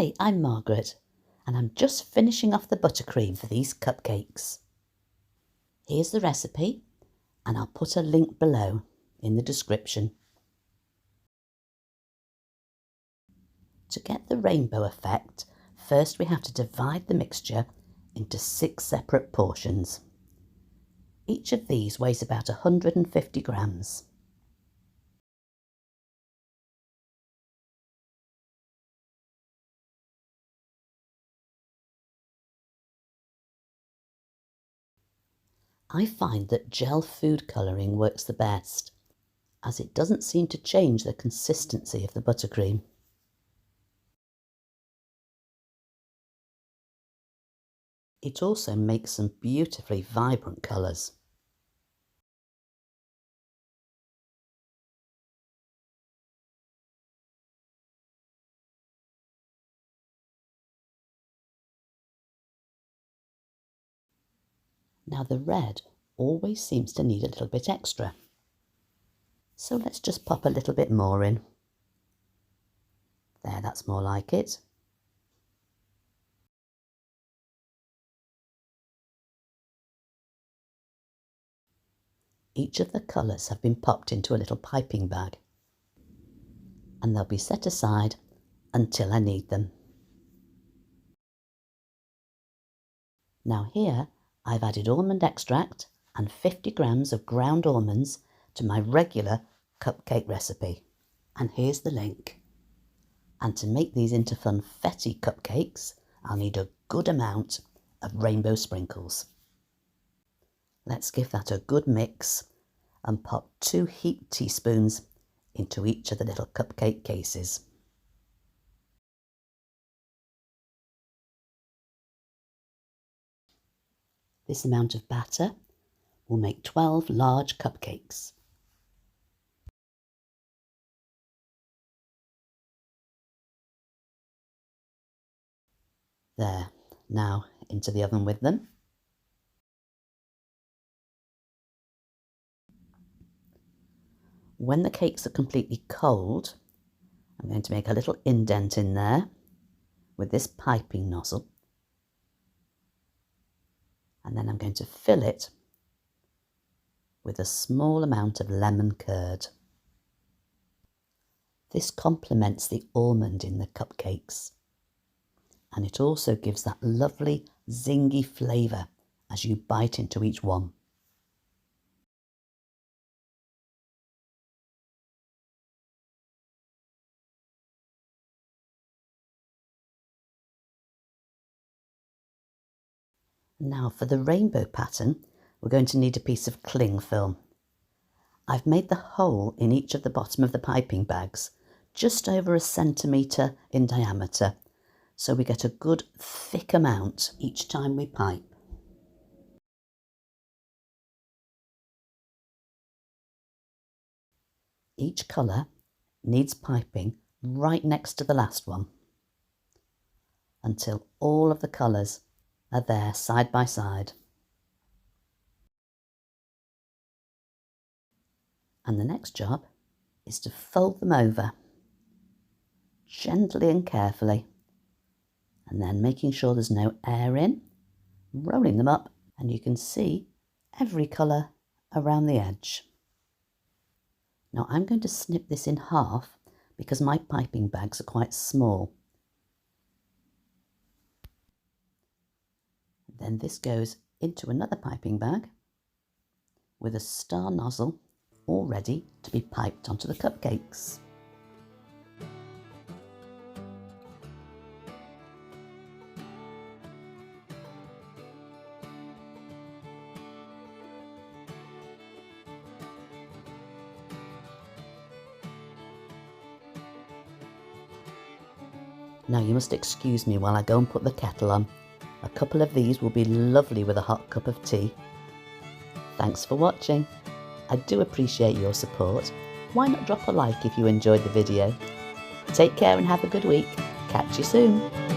Hi, I'm Margaret, and I'm just finishing off the buttercream for these cupcakes. Here's the recipe, and I'll put a link below in the description. To get the rainbow effect, first we have to divide the mixture into 6 separate portions. Each of these weighs about 150 grams. I find that gel food colouring works the best, as it doesn't seem to change the consistency of the buttercream. It also makes some beautifully vibrant colours. Now the red always seems to need a little bit extra. So let's just pop a little bit more in. There, that's more like it. Each of the colours have been popped into a little piping bag, and they'll be set aside until I need them. Now here I've added almond extract and 50 grams of ground almonds to my regular cupcake recipe. And here's the link. And to make these into funfetti cupcakes, I'll need a good amount of rainbow sprinkles. Let's give that a good mix and pop 2 heaped teaspoons into each of the little cupcake cases. This amount of batter will make 12 large cupcakes. There, now into the oven with them. When the cakes are completely cold, I'm going to make a little indent in there with this piping nozzle, and then I'm going to fill it with a small amount of lemon curd. This complements the almond in the cupcakes, and it also gives that lovely zingy flavour as you bite into each one. Now for the rainbow pattern, we're going to need a piece of cling film. I've made the hole in each of the bottom of the piping bags just over 1 centimetre in diameter, so we get a good thick amount each time we pipe. Each colour needs piping right next to the last one until all of the colours are there side by side. And the next job is to fold them over gently and carefully, and then making sure there's no air in, rolling them up, and you can see every colour around the edge. Now I'm going to snip this in half because my piping bags are quite small. Then this goes into another piping bag with a star nozzle all ready to be piped onto the cupcakes. Now you must excuse me while I go and put the kettle on. A couple of these will be lovely with a hot cup of tea. Thanks for watching. I do appreciate your support. Why not drop a like if you enjoyed the video? Take care and have a good week. Catch you soon.